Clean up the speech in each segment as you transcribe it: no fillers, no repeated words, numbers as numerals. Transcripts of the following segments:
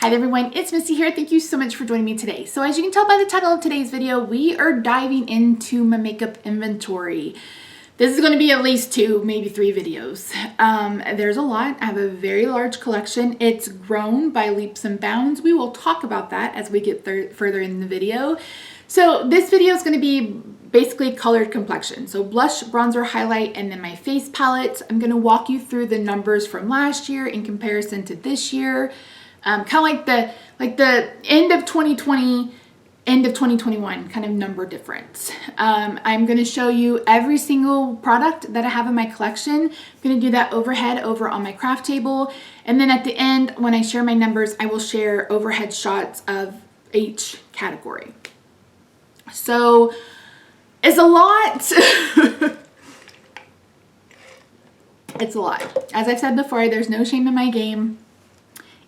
Hi everyone, it's Misty here. Thank you so much for joining me today. So as you can tell by the title of today's video, we are diving into my makeup inventory. This is going to be at least 2, maybe 3 videos. There's a lot. I have a very large collection. It's grown by leaps and bounds. We will talk about that as we get further in the video. So this video is going to be basically colored complexion. So blush, bronzer, highlight, and then my face palettes. I'm going to walk you through the numbers from last year in comparison to this year. Kind of like the end of 2020, end of 2021 kind of number difference. I'm going to show you every single product that I have in my collection. I'm going to do that overhead over on my craft table. And then at the end, when I share my numbers, I will share overhead shots of each category. So it's a lot. It's a lot. As I've said before, there's no shame in my game.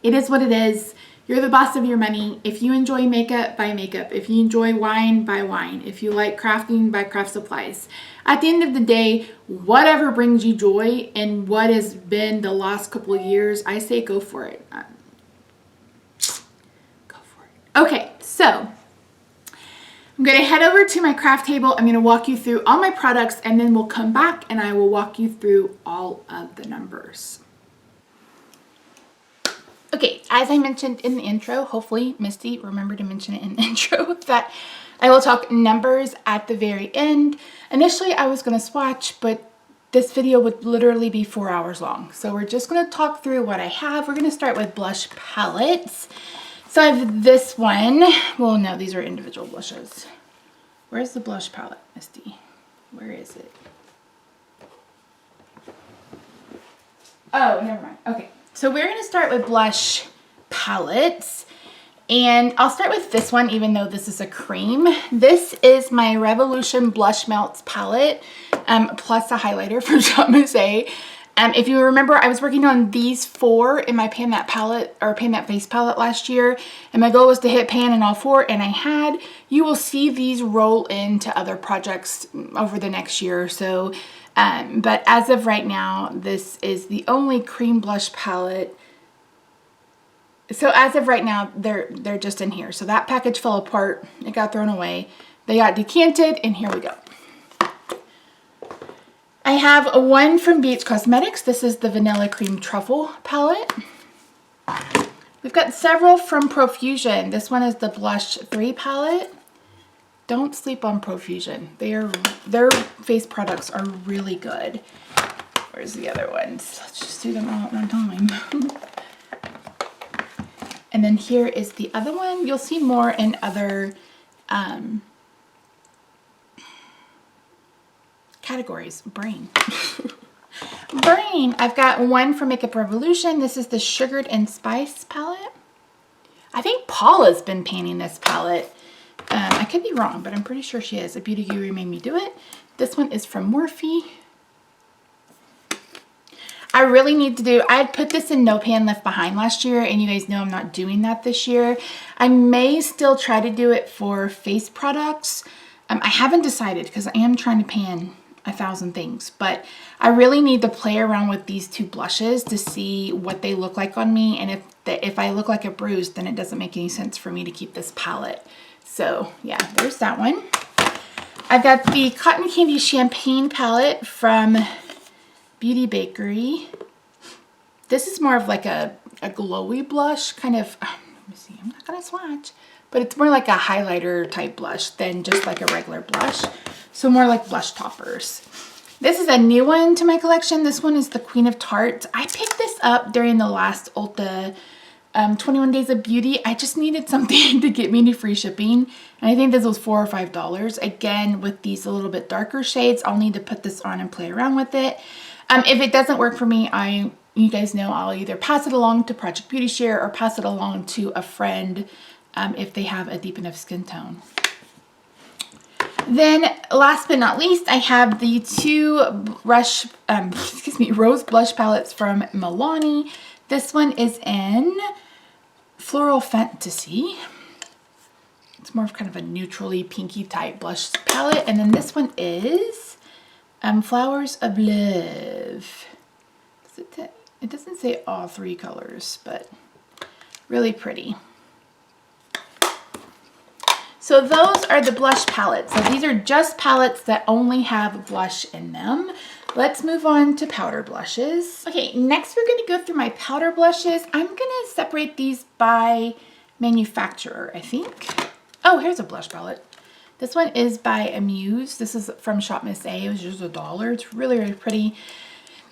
It is what it is. You're the boss of your money. If you enjoy makeup, buy makeup. If you enjoy wine, buy wine. If you like crafting, buy craft supplies. At the end of the day, whatever brings you joy and what has been the last couple of years, I say go for it. Go for it. Okay, so I'm going to head over to my craft table. I'm going to walk you through all my products and then we'll come back and I will walk you through all of the numbers. Okay, as I mentioned in the intro, hopefully Misty remembered to mention it in the intro, that I will talk numbers at the very end. Initially, I was going to swatch, but this video would literally be 4 hours long. So we're just going to talk through what I have. We're going to start with blush palettes. So I have this one. Well, no, these are individual blushes. Where's the blush palette, Misty? Where is it? Oh, never mind. Okay. So we're going to start with blush palettes, and I'll start with this one even though this is a cream. This is my Revolution Blush Melts palette, plus a highlighter from Shop Mosaic. If you remember, I was working on these 4 in my Pan That palette, or Pan That face palette last year, and my goal was to hit pan in all 4, and I had. You will see these roll into other projects over the next year or so. But as of right now, this is the only cream blush palette. So as of right now, they're just in here. So that package fell apart. It got thrown away. They got decanted, and here we go. I have one from BH Cosmetics. This is the Vanilla Cream Truffle palette. We've got several from Profusion. This one is the Blush 3 palette. Don't sleep on Profusion. Their face products are really good. Where's the other ones? Let's just do them all at one time. And then here is the other one. You'll see more in other categories. Brain. Brain. I've got one from Makeup Revolution. This is the Sugared and Spice palette. I think Paula's been painting this palette. I could be wrong, but I'm pretty sure she is. A Beauty Guru made me do it. This one is from Morphe. I really need to do, I had put this in No Pan Left Behind last year, and you guys know I'm not doing that this year. I may still try to do it for face products. I haven't decided because I am trying to pan 1,000 things, but I really need to play around with these 2 blushes to see what they look like on me, and if I look like a bruise, then it doesn't make any sense for me to keep this palette. So yeah, there's that one. I've got the Cotton Candy Champagne palette from Beauty Bakery. This is more of like a glowy blush, kind of, let me see, I'm not gonna swatch, but it's more like a highlighter type blush than just like a regular blush. So more like blush toppers. This is a new one to my collection. This one is the Queen of Tarts. I picked this up during the last Ulta 21 Days of Beauty. I just needed something to get me to free shipping, and I think this was $4 or $5. Again, with these a little bit darker shades, I'll need to put this on and play around with it. If it doesn't work for me, you guys know I'll either pass it along to Project Beauty Share or pass it along to a friend if they have a deep enough skin tone. Then last but not least, I have the 2 rose blush palettes from Milani. This one is in Floral Fantasy. It's more of kind of a neutrally pinky type blush palette. And then this one is Flowers of Love. It doesn't say all 3 colors, but Really pretty. So those are the blush palettes. So these are just palettes that only have blush in them. Let's move on to powder blushes. Okay, next we're gonna go through my powder blushes. I'm gonna separate these by manufacturer, I think. Oh, here's a blush palette. This one is by Amuse. This is from Shop Miss A. It was just $1. It's really, really pretty.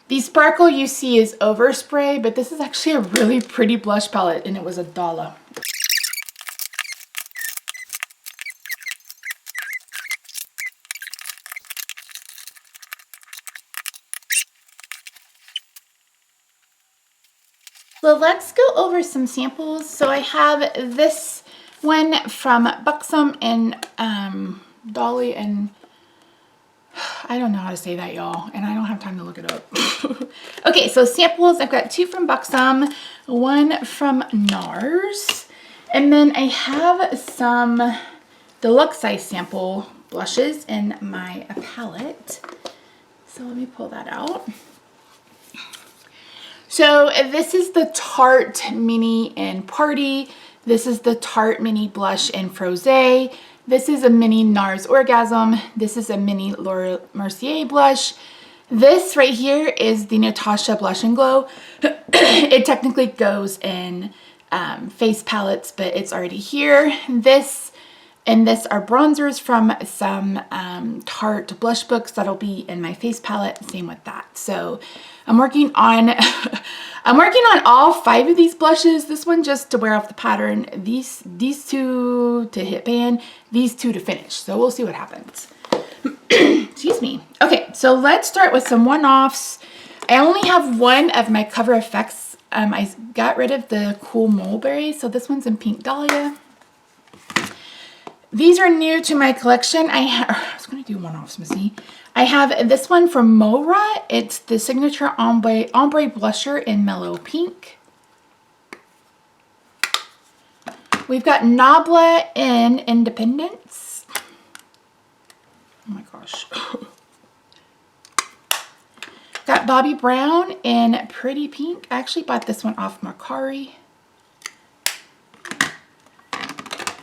The sparkle you see is overspray, but this is actually a really pretty blush palette and it was $1. So let's go over some samples. So I have this one from Buxom and Dolly and I don't know how to say that, y'all, and I don't have time to look it up. Okay, so samples, I've got 2 from Buxom, 1 from NARS, and then I have some deluxe size sample blushes in my palette. So let me pull that out. So this is the Tarte Mini in Party. This is the Tarte Mini Blush in Frosé. This is a mini NARS Orgasm. This is a mini Laura Mercier blush. This right here is the Natasha Blush and Glow. It technically goes in face palettes, but it's already here. This and this are bronzers from some Tarte blush books that'll be in my face palette. Same with that. So I'm working on I'm working on all 5 of these blushes. This one just to wear off the pattern. These 2 to hit pan. These 2 to finish. So we'll see what happens. Excuse me. Okay, so let's start with some one-offs. I only have one of my Cover Effects. I got rid of the Cool Mulberry, so this one's in Pink Dahlia. These are new to my collection. I was going to do one-offs, Missy. I have this one from Mora. It's the Signature Ombre Blusher in Mellow Pink. We've got Nabla in Independence. Oh my gosh. Got Bobbi Brown in Pretty Pink. I actually bought this one off Mercari.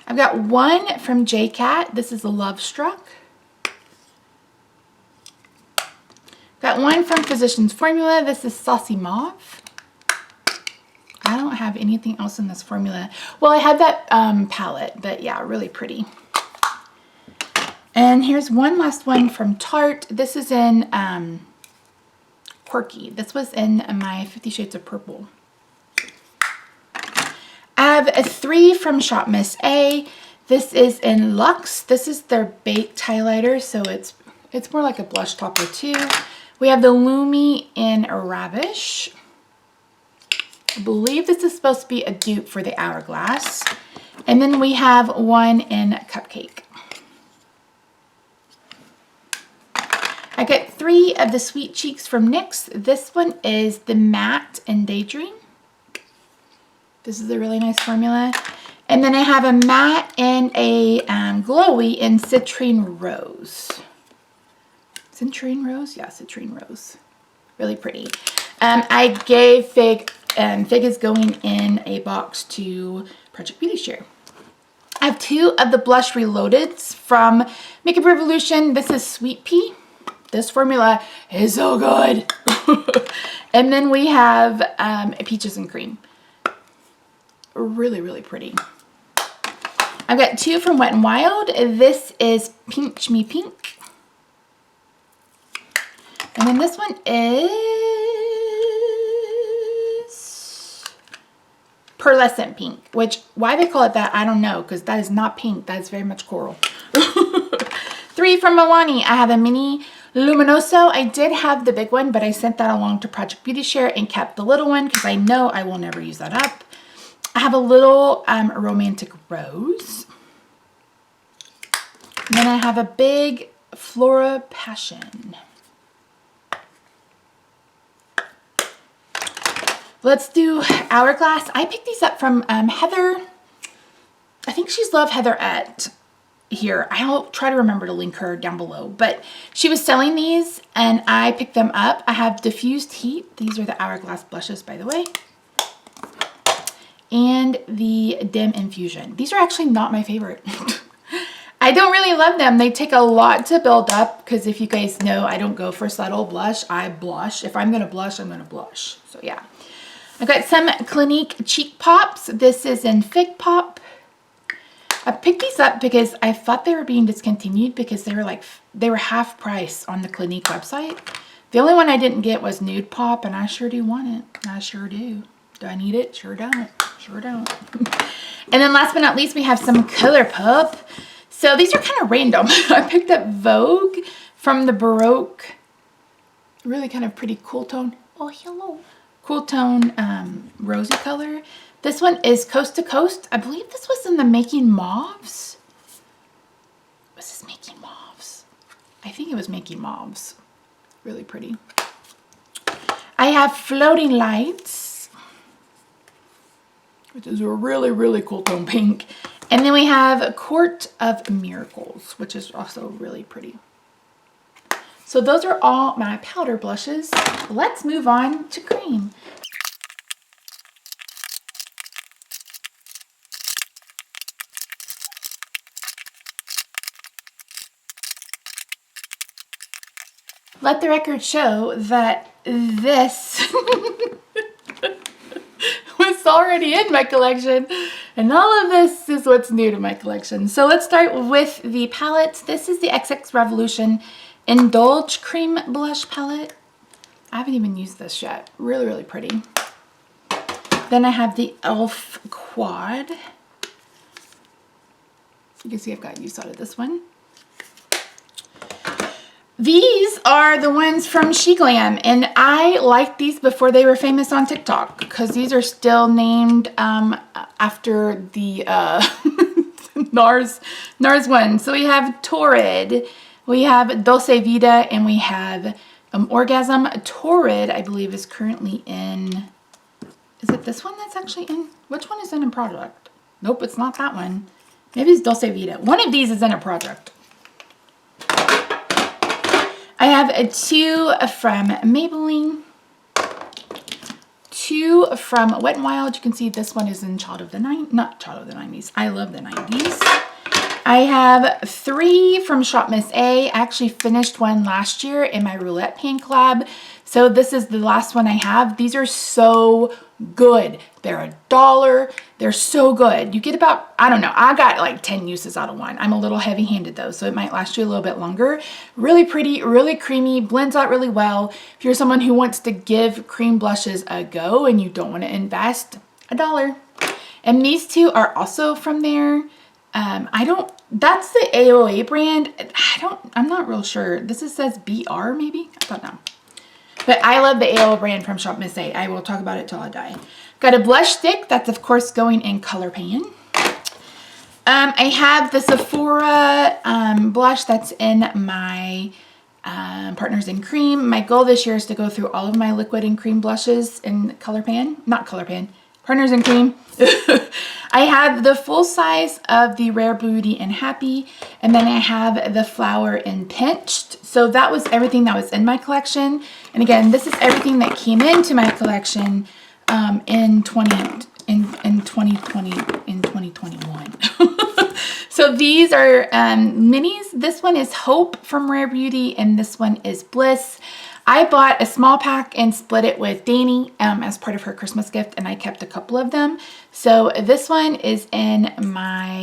I've got one from JCat. This is a Love Struck. Got one from Physicians Formula. This is Saucy Mauve. I don't have anything else in this formula. Well, I have that palette, but yeah, really pretty. And here's one last one from Tarte. This is in Quirky. This was in my 50 Shades of Purple. I have 3 from Shop Miss A. This is in Luxe. This is their baked highlighter, so it's more like a blush topper too. We have the Lumi in Ravish. I believe this is supposed to be a dupe for the Hourglass. And then we have one in Cupcake. I got 3 of the Sweet Cheeks from NYX. This one is the Matte in Daydream. This is a really nice formula. And then I have a matte and a glowy in Citrine Rose. Citrine Rose? Yeah, Citrine Rose. Really pretty. I gave Fig, Fig is going in a box to Project Beauty Share. I have 2 of the Blush Reloadeds from Makeup Revolution. This is Sweet Pea. This formula is so good. And then we have Peaches and Cream. Really, really pretty. I've got 2 from Wet n Wild. This is Pinch Me Pink. And then this one is Pearlescent Pink, which, why they call it that, I don't know, because that is not pink. That is very much coral. 3 from Milani. I have a mini Luminoso. I did have the big one, but I sent that along to Project Beauty Share and kept the little one because I know I will never use that up. I have a little Romantic Rose. And then I have a big Flora Passion. Let's do Hourglass. I picked these up from Heather. I think she's Love Heatherette here. I'll try to remember to link her down below. But she was selling these and I picked them up. I have Diffused Heat. These are the Hourglass blushes, by the way. and the Dim Infusion. These are actually not my favorite. I don't really love them. They take a lot to build up because if you guys know, I don't go for subtle blush. I blush. If I'm going to blush, I'm going to blush. So yeah. I've got some Clinique Cheek Pops. This is in Fig Pop. I picked these up because I thought they were being discontinued because they were half price on the Clinique website. The only one I didn't get was Nude Pop, and I sure do want it. I sure do. Do I need it? Sure don't. Sure don't. And then last but not least, we have some ColourPop. So these are kind of random. I picked up Vogue from the Baroque, really kind of pretty cool tone. Oh, hello. Cool tone rosy color. This one is Coast to Coast. I believe this was in the Making Mauves. Was this Making Mauves? I think it was Making Mauves. Really pretty. I have Floating Lights, which is a really, really cool tone pink. And then we have Court of Miracles, which is also really pretty. So those are all my powder blushes. Let's move on to cream. Let the record show that this was already in my collection, and all of this is what's new to my collection. So let's start with the palettes. This is the XX Revolution Indulge Cream Blush Palette. I haven't even used this yet. Really, really pretty. Then I have the e.l.f. Quad. You can see I've got use out of this one. These are the ones from She Glam, and I liked these before they were famous on TikTok because these are still named after the NARS one. So we have Torrid, we have Dulce Vida, and we have Orgasm. Torrid, I believe, is currently in, is it this one that's actually in? Which one is in a product? Nope, it's not that one. Maybe it's Dulce Vida. One of these is in a project. I have two from Maybelline, two from Wet n Wild. You can see this one is in Child of the 90s. I love the 90s. I have three from Shop Miss A. I actually finished one last year in my Roulette Pan collab. So this is the last one I have. These are so good. They're $1. They're so good. You get about, I don't know, I got like 10 uses out of one. I'm a little heavy-handed though, so it might last you a little bit longer. Really pretty, really creamy, blends out really well. If you're someone who wants to give cream blushes a go and you don't want to invest, $1. And these two are also from there. That's the AOA brand. I'm not real sure. This says BR maybe? I don't know. But I love the AOA brand from Shop Miss A. I will talk about it till I die. Got a blush stick. That's, of course, going in Color Pan. I have the Sephora blush that's in my Partners in Cream. My goal this year is to go through all of my liquid and cream blushes in Color Pan. Not Color Pan. Partners in Cream. I have the full size of the Rare Beauty and Happy, and then I have the Flower in Pinched. So that was everything that was in my collection. And again, this is everything that came into my collection in 2021. So these are minis. This one is Hope from Rare Beauty, and this one is Bliss. I bought a small pack and split it with Dani as part of her Christmas gift, and I kept a couple of them. So this one is in my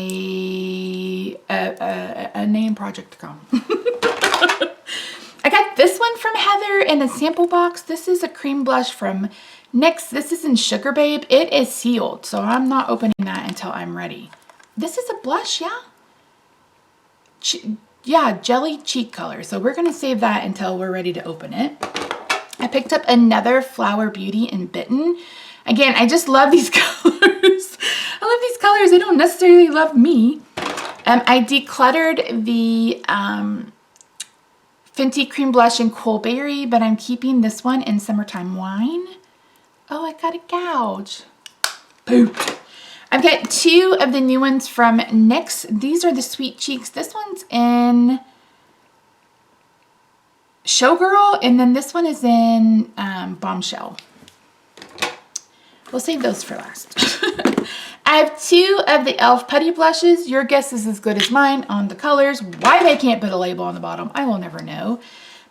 a name project to come. I got this one from Heather in a sample box. This is a cream blush from NYX. This is in Sugar Babe. It is sealed, so I'm not opening that until I'm ready. This is a blush, yeah? Yeah, jelly cheek color. So we're going to save that until we're ready to open it. I picked up another Flower Beauty in Bitten. Again, I just love these colors. I love these colors. They don't necessarily love me. I decluttered the Fenty Cream Blush in Cool Berry, but I'm keeping this one in Summertime Wine. Oh, I got a gouge. Pooped. I've got two of the new ones from NYX. These are the Sweet Cheeks. This one's in Showgirl, and then this one is in Bombshell. We'll save those for last. I have 2 of the e.l.f. Putty Blushes. Your guess is as good as mine on the colors. Why they can't put a label on the bottom, I will never know.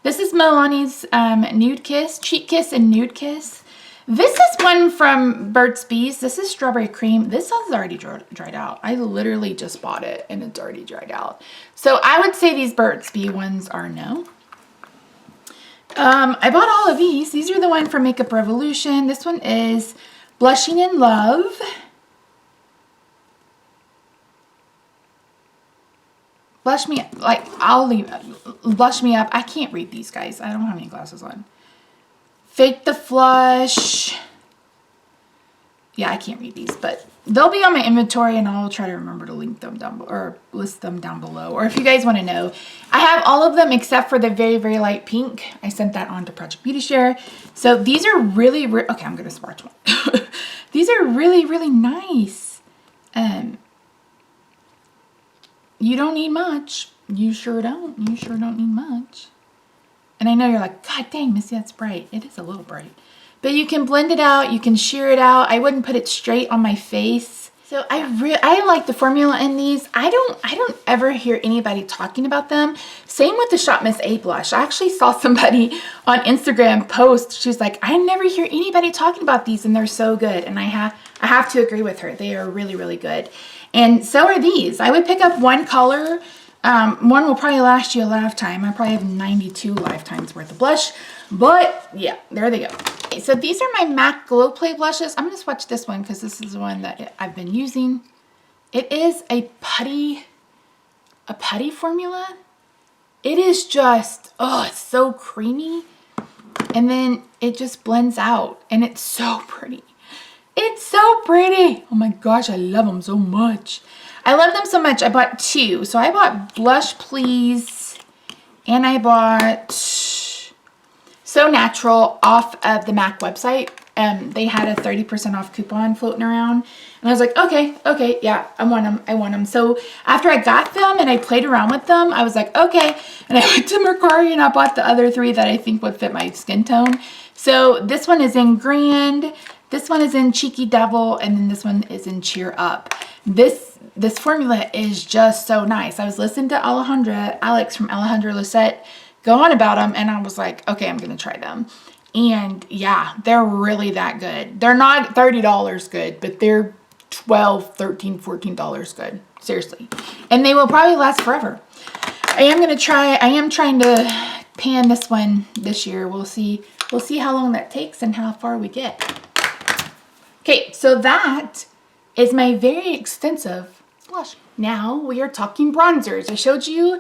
This is Milani's Nude Kiss, Cheek Kiss, and Nude Kiss. This is one from Burt's Bees. This is Strawberry Cream. This one's already dried out. I literally just bought it and it's already dried out. So I would say these Burt's Bee ones are no. I bought all of these. These are the one from Makeup Revolution. This one is Blushing in Love. Blush Me Up. Like, I'll leave Blush Me Up. I can't read these, guys. I don't have any glasses on. Fake the Flush. Yeah, I can't read these, but they'll be on my inventory and I'll try to remember to link them down or list them down below. Or if you guys want to know, I have all of them except for the very, very light pink. I sent that on to Project Beauty Share. So these are really, okay, I'm going to swatch one. These are really, really nice. You don't need much. You sure don't. You sure don't need much. And I know you're like, God dang, Missy, that's bright. It is a little bright. But you can blend it out. You can sheer it out. I wouldn't put it straight on my face. So I like the formula in these. I don't ever hear anybody talking about them. Same with the Shop Miss A blush. I actually saw somebody on Instagram post. She's like, I never hear anybody talking about these and they're so good. And I have to agree with her. They are really, really good. And so are these. I would pick up one color. One will probably last you a lifetime. I probably have 92 lifetimes worth of blush. But yeah, there they go. Okay, so these are my MAC Glow Play blushes. I'm going to swatch this one because this is the one that I've been using. It is a putty formula. It is just, oh, it's so creamy. And then it just blends out and it's so pretty. It's so pretty. Oh my gosh, I love them so much. I love them so much. I bought 2. So I bought Blush Please and I bought So Natural off of the MAC website. They had a 30% off coupon floating around. And I was like, okay, yeah, I want them. So after I got them and I played around with them, I was like, okay. And I went to Mercari and I bought the other 3 that I think would fit my skin tone. So this one is in Grand. This one is in Cheeky Devil, and then this one is in Cheer Up. This formula is just so nice. I was listening to Alex from Alejandra Lisette go on about them, and I was like, okay, I'm going to try them. And yeah, they're really that good. They're not $30 good, but they're $12, $13, $14 good. Seriously. And they will probably last forever. I am trying to pan this one this year. We'll see how long that takes and how far we get. Okay, so that is my very extensive blush. Now we are talking bronzers. I showed you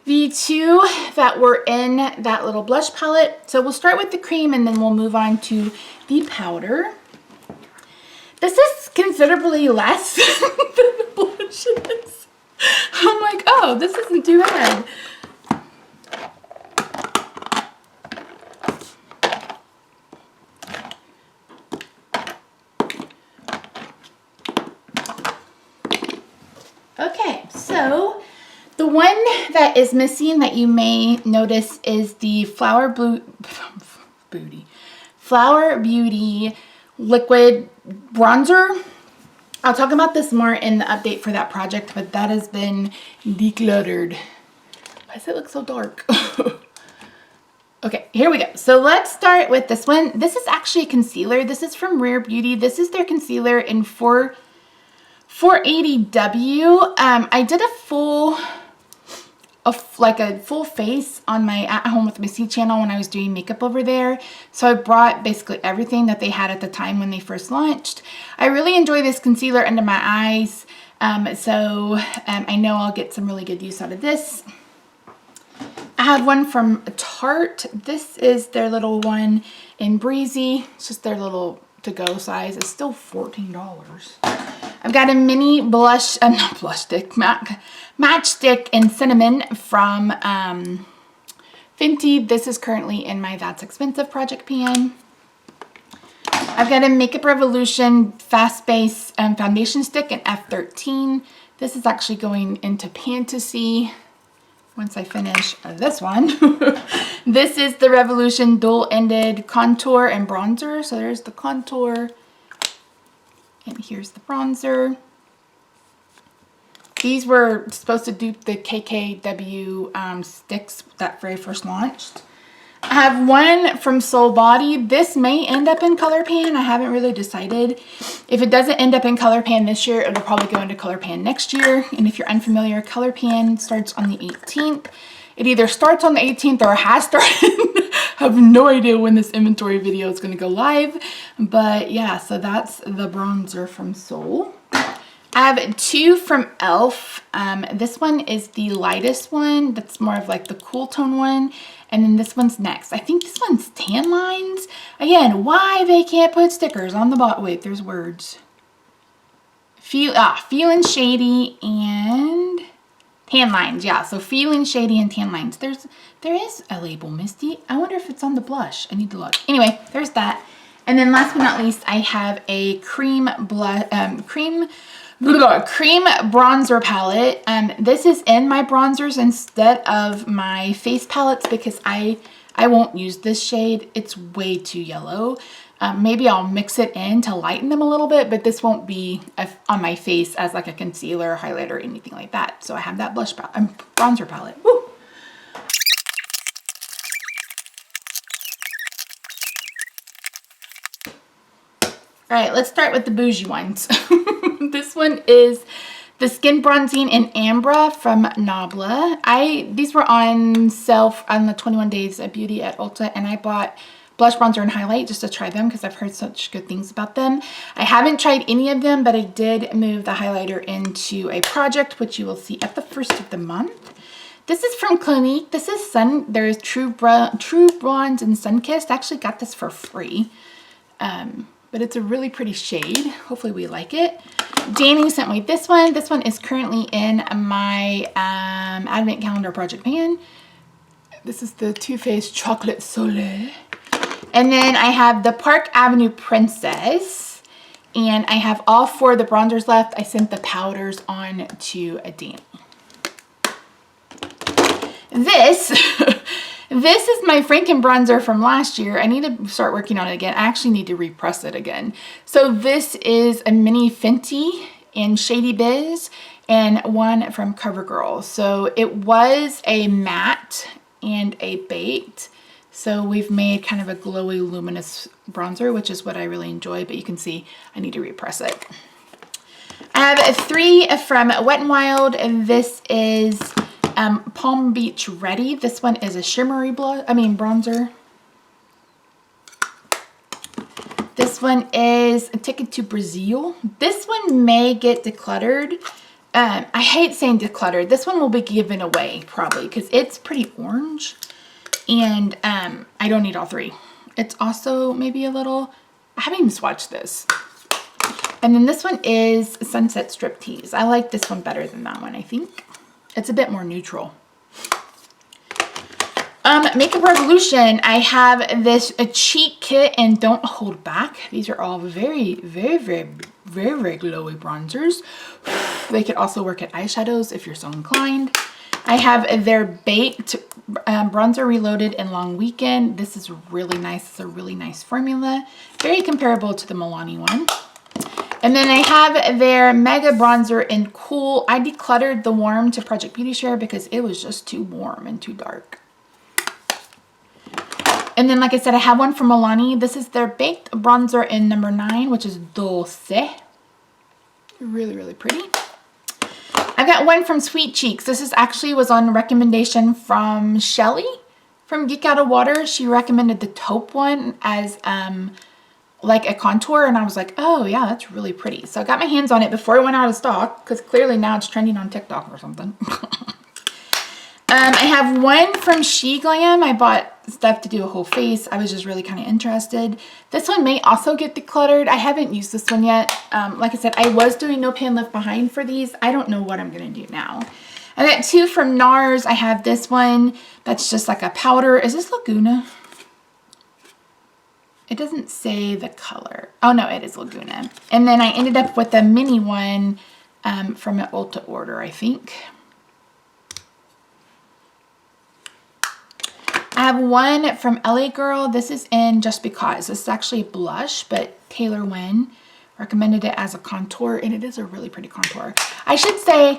the 2 that were in that little blush palette. So we'll start with the cream and then we'll move on to the powder. This is considerably less than the blushes. I'm like, oh, this isn't too bad. Okay, so the one that is missing that you may notice is the Flower Beauty Liquid Bronzer. I'll talk about this more in the update for that project, but that has been decluttered. Why does it look so dark? Okay, here we go. So let's start with this one. This is actually a concealer. This is from Rare Beauty. This is their concealer in 480W. I did a full face on my At Home with Missy channel when I was doing makeup over there. So I brought basically everything that they had at the time when they first launched. I really enjoy this concealer under my eyes. I know I'll get some really good use out of this. I have one from Tarte. This is their little one in Breezy. It's just their little to-go size. It's still $14. I've got a mini blush, not blush stick, matchstick in Cinnamon from Fenty. This is currently in my That's Expensive project pan. I've got a Makeup Revolution Fast Base foundation stick in F13. This is actually going into Fantasy once I finish this one. This is the Revolution Dual-Ended Contour and Bronzer. So there's the contour. And here's the bronzer. These were supposed to dupe the KKW sticks that very first launched. I have one from Soul Body. This may end up in Color Pan. I haven't really decided. If it doesn't end up in Color Pan this year, it'll probably go into Color Pan next year. And if you're unfamiliar, Color Pan starts on the 18th. It either starts on the 18th or has started. I have no idea when this inventory video is going to go live. But yeah, so that's the bronzer from Soul. I have two from e.l.f. This one is the lightest one. That's more of like the cool tone one. And then this one's next. I think this one's tan lines. Again, why they can't put stickers on the bottom. Wait, there's words. Feeling shady and tan lines. Yeah, so feeling shady and tan lines. There is a label, Misty. I wonder if it's on the blush. I need to look. Anyway, there's that. And then last but not least, I have a cream bronzer palette. This is in my bronzers instead of my face palettes because I won't use this shade. It's way too yellow. Maybe I'll mix it in to lighten them a little bit, but this won't be on my face as like a concealer, highlighter, or anything like that. So I have that bronzer palette. Woo! All right, let's start with the bougie ones. This one is the Skin Bronzing in Ambra from Nabla. These were on sale on the 21 Days of Beauty at Ulta, and I bought blush, bronzer, and highlight just to try them because I've heard such good things about them. I haven't tried any of them, but I did move the highlighter into a project, which you will see at the first of the month. This is from Clinique. This is there's True Bronze and Sunkissed. I actually got this for free. But it's a really pretty shade. Hopefully we like it. Danny sent me this one. This one is currently in my Advent Calendar Project Pan. This is the Too Faced Chocolate Soleil. And then I have the Park Avenue Princess. And I have all four of the bronzers left. I sent the powders on to Danny. This is my Franken bronzer from last year. I need to start working on it again. I actually need to repress it again. So this is a mini Fenty in Shady Biz and one from CoverGirl. So it was a matte and a baked. So we've made kind of a glowy, luminous bronzer, which is what I really enjoy. But you can see I need to repress it. I have three from Wet n Wild, and this is Palm Beach Ready. This one is a shimmery bronzer. This one is a Ticket to Brazil. This one may get decluttered. I hate saying decluttered. This one will be given away probably because it's pretty orange. And I don't need all three. It's also maybe a little, I haven't even swatched this. And then this one is Sunset Striptease. I like this one better than that one, I think. It's a bit more neutral. Makeup Revolution. I have this cheek kit and Don't Hold Back. These are all very, very, very, very, very glowy bronzers. They could also work at eyeshadows if you're so inclined. I have their Baked Bronzer Reloaded in Long Weekend. This is really nice. It's a really nice formula. Very comparable to the Milani one. And then I have their Mega Bronzer in Cool. I decluttered the Warm to Project Beauty Share because it was just too warm and too dark. And then, like I said, I have one from Milani. This is their Baked Bronzer in number 9, which is Dulce. Really, really pretty. I got one from Sweet Cheeks. This is actually was on recommendation from Shelly from Geek Out of Water. She recommended the taupe one as like a contour, and I was like, oh yeah, that's really pretty. So I got my hands on it before it went out of stock because clearly now it's trending on TikTok or something. I have one from She Glam. I bought stuff to do a whole face. I was just really kind of interested. This one may also get decluttered. I haven't used this one yet. Like I said, I was doing No Pan Left Behind for these. I don't know what I'm going to do now. I got two from NARS. I have this one that's just like a powder. Is this Laguna? It doesn't say the color. Oh no, it is Laguna. And then I ended up with a mini one from an Ulta order, I think. I have one from LA Girl. This is in Just Because. This is actually a blush, but Taylor Wynn recommended it as a contour, and it is a really pretty contour. I should say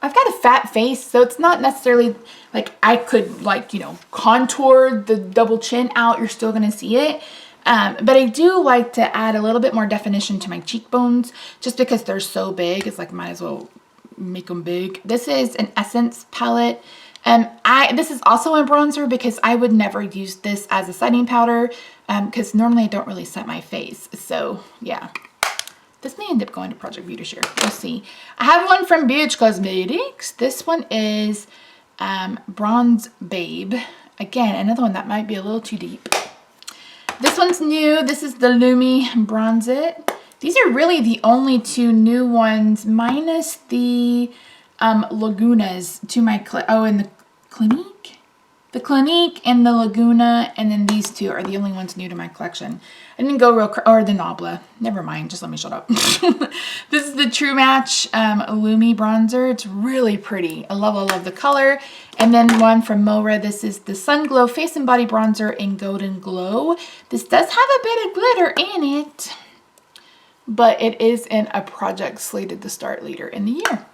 I've got a fat face, so it's not necessarily like I could, like, you know, contour the double chin out. You're still gonna see it. But I do like to add a little bit more definition to my cheekbones just because they're so big. It's like, might as well make them big. This is an Essence palette. This is also a bronzer because I would never use this as a setting powder because normally I don't really set my face. So yeah. This may end up going to Project Beauty Share. We'll see. I have one from BH Cosmetics. This one is Bronze Babe. Again, another one that might be a little too deep. This one's new. This is the Lumi Bronze It. These are really the only two new ones, minus the Lagunas to my, and the Clinique? The Clinique and the Laguna, and then these two are the only ones new to my collection. I didn't go real, or the Nabla. Never mind, just let me shut up. This is the True Match Lumi Bronzer. It's really pretty. I love the color. And then one from Mora. This is the Sun Glow Face and Body Bronzer in Golden Glow. This does have a bit of glitter in it, but it is in a project slated to start later in the year.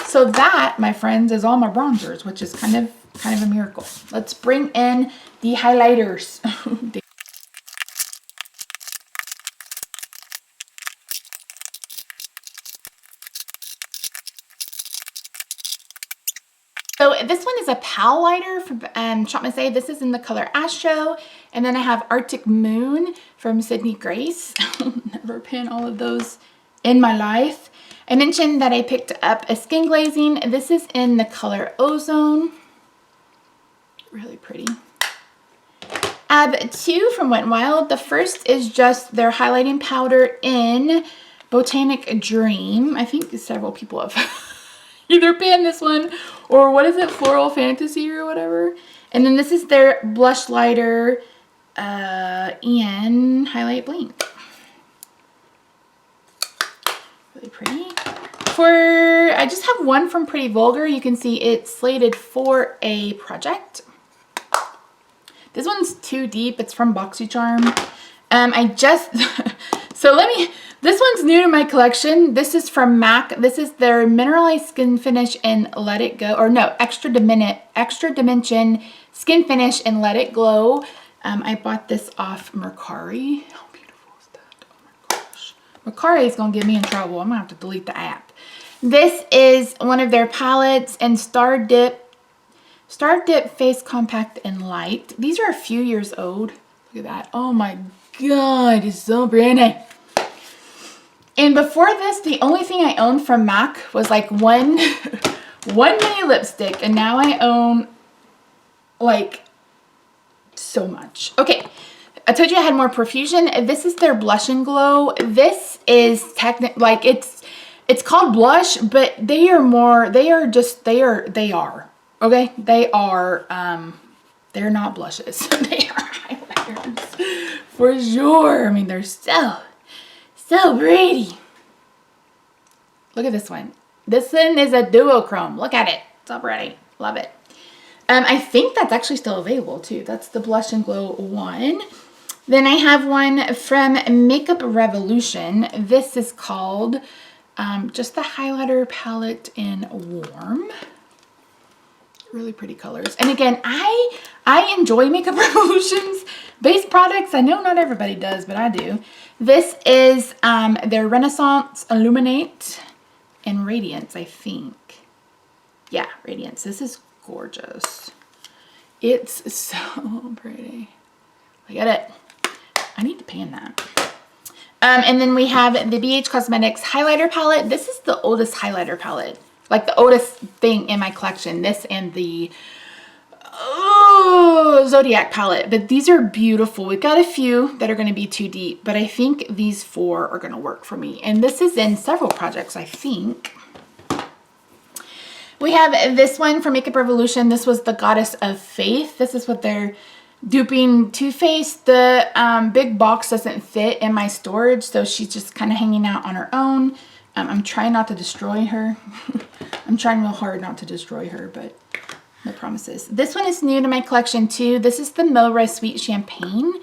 So that, my friends, is all my bronzers, which is kind of a miracle. Let's bring in the highlighters. So this one is a pal lighter from Shop Miss A. This is in the color Astro. And then I have Arctic Moon from Sydney Grace. Never pin all of those in my life. I mentioned that I picked up a skin glazing. This is in the color Ozone. Really pretty. I have two from Wet n Wild. The first is just their highlighting powder in Botanic Dream. I think several people have either pinned this one or what is it, Floral Fantasy or whatever. And then this is their blush lighter in Highlight Blink. Really pretty. I just have one from Pretty Vulgar. You can see it's slated for a project. This one's too deep. It's from BoxyCharm. This one's new to my collection. This is from MAC. This is their Mineralized Skin Finish in Let It Go. Or no, Extra Dimension Skin Finish and Let It Glow. I bought this off Mercari. How beautiful is that? Oh my gosh. Mercari is going to get me in trouble. I'm going to have to delete the app. This is one of their palettes and Star Dip Face Compact and Light. These are a few years old. Look at that. Oh my God, it's so pretty. And before this, the only thing I owned from MAC was like one mini lipstick, and now I own like so much. Okay, I told you I had more profusion. This is their Blush and Glow. This is like it's called blush, but they are okay, they're not blushes. They are highlighters for sure. I mean, they're so pretty. Look at this one. This one is a duochrome. Look at it. So pretty. Love it. I think that's actually still available too. That's the Blush and Glow one. Then I have one from Makeup Revolution. This is called just the highlighter palette in Warm. Really pretty colors. And again, I enjoy Makeup Revolution's base products. I know not everybody does, but I do. This is their Renaissance Illuminate and Radiance, I think. Yeah, Radiance. This is gorgeous. It's so pretty. Look at it. I need to pan that. And then we have the BH Cosmetics highlighter palette. This is the oldest highlighter palette. Like the oldest thing in my collection. This and the Zodiac palette. But these are beautiful. We've got a few that are going to be too deep. But I think these four are going to work for me. And this is in several projects, I think. We have this one from Makeup Revolution. This was the Goddess of Faith. This is what they're duping Too Faced. The big box doesn't fit in my storage. So she's just kind of hanging out on her own. I'm trying not to destroy her. I'm trying real hard not to destroy her, but no promises. This one is new to my collection too. This is the Milra Sweet Champagne.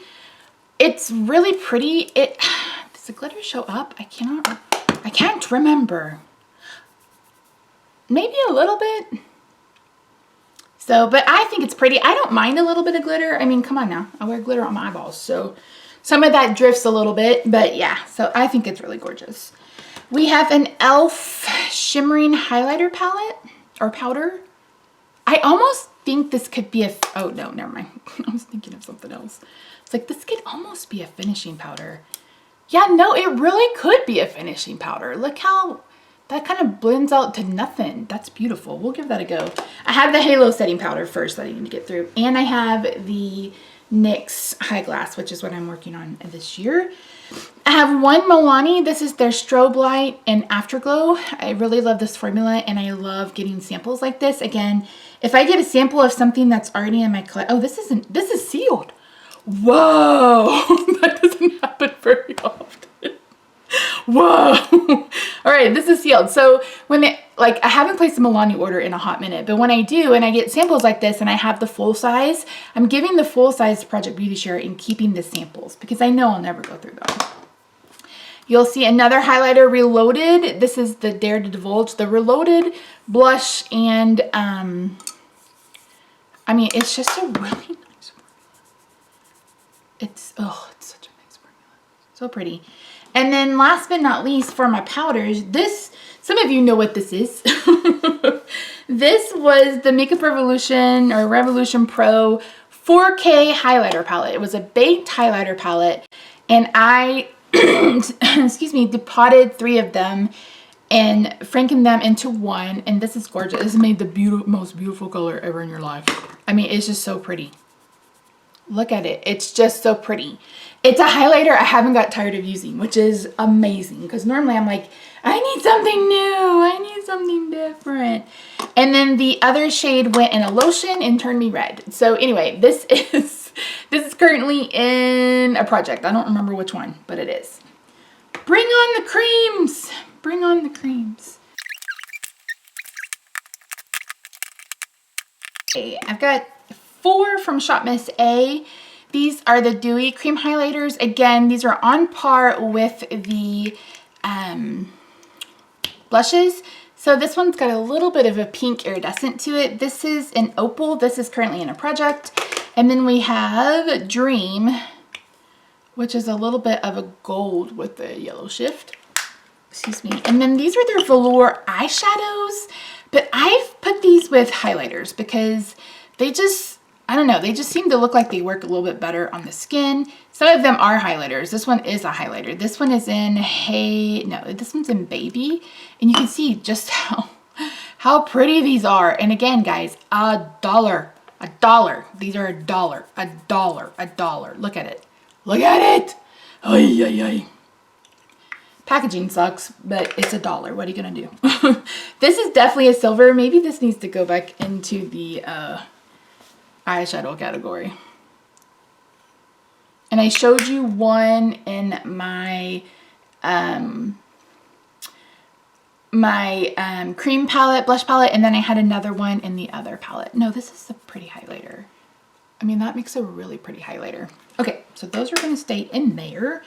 It's really pretty. This Does the glitter show up? I can't remember. Maybe a little bit. So, but I think it's pretty. I don't mind a little bit of glitter. I mean, come on now. I wear glitter on my eyeballs. So some of that drifts a little bit, but yeah. So I think it's really gorgeous. We have an e.l.f. shimmering highlighter palette or powder. I almost think this could be oh no, never mind. I was thinking of something else. It's like, this could almost be a finishing powder. Yeah, no, it really could be a finishing powder. Look how that kind of blends out to nothing. That's beautiful. We'll give that a go. I have the halo setting powder first that I need to get through. And I have the NYX High Glass, which is what I'm working on this year. I have one Milani. This is their Strobe Light and Afterglow. I really love this formula, and I love getting samples like this. Again, if I get a sample of something that's already in my collection. Oh, this is sealed. Whoa, that doesn't happen very often. Whoa. All right, this is sealed. So when I haven't placed a Milani order in a hot minute, but when I do and I get samples like this and I have the full size, I'm giving the full size to Project Beauty Share and keeping the samples because I know I'll never go through them. You'll see another highlighter, Reloaded. This is the Dare to Divulge, the Reloaded blush, and I mean, it's just a really nice formula. It's such a nice formula. So pretty. And then last but not least, for my powders, some of you know what this is. This was the Makeup Revolution or Revolution Pro 4K highlighter palette. It was a baked highlighter palette, and I, excuse me, depotted 3 of them and frankened them into one, and this is gorgeous. This made the most beautiful color ever in your life. I mean, it's just so pretty. Look at it. It's just so pretty. It's a highlighter I haven't got tired of using, which is amazing because normally I'm like, I need something new. I need something different. And then the other shade went in a lotion and turned me red. So anyway, this is currently in a project. I don't remember which one, but it is. Bring on the creams. Bring on the creams. Okay, I've got 4 from Shop Miss A. These are the Dewy Cream Highlighters. Again, these are on par with the blushes. So this one's got a little bit of a pink iridescent to it. This is an opal. This is currently in a project. And then we have Dream, which is a little bit of a gold with the yellow shift. Excuse me. And then these are their velour eyeshadows. But I've put these with highlighters because they just, I don't know, they just seem to look like they work a little bit better on the skin. Some of them are highlighters. This one is a highlighter. This one is in this one's in Baby. And you can see just how pretty these are. And again, guys, $1. These are $1. Look at it. Look at it. Ay, ay, ay. Packaging sucks, but it's $1. What are you gonna do? This is definitely a silver. Maybe this needs to go back into the eyeshadow category. And I showed you one in my cream palette, blush palette, and then I had another one in the other palette. No, this is a pretty highlighter. I mean, that makes a really pretty highlighter. Okay, so those are gonna stay in there.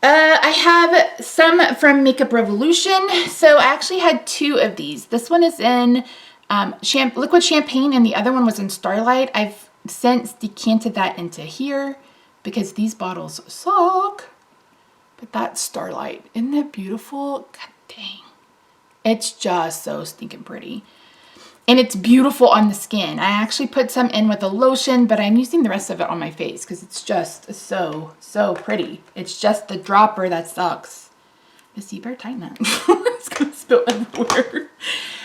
I have some from Makeup Revolution. So I actually had 2 of these. This one is in Liquid Champagne and the other one was in Starlight. I've since decanted that into here because these bottles suck. But that's Starlight. Isn't that beautiful? God dang. It's just so stinking pretty. And it's beautiful on the skin. I actually put some in with a lotion, but I'm using the rest of it on my face because it's just so pretty. It's just the dropper that sucks. Missy, you better tighten that. It's gonna spill everywhere.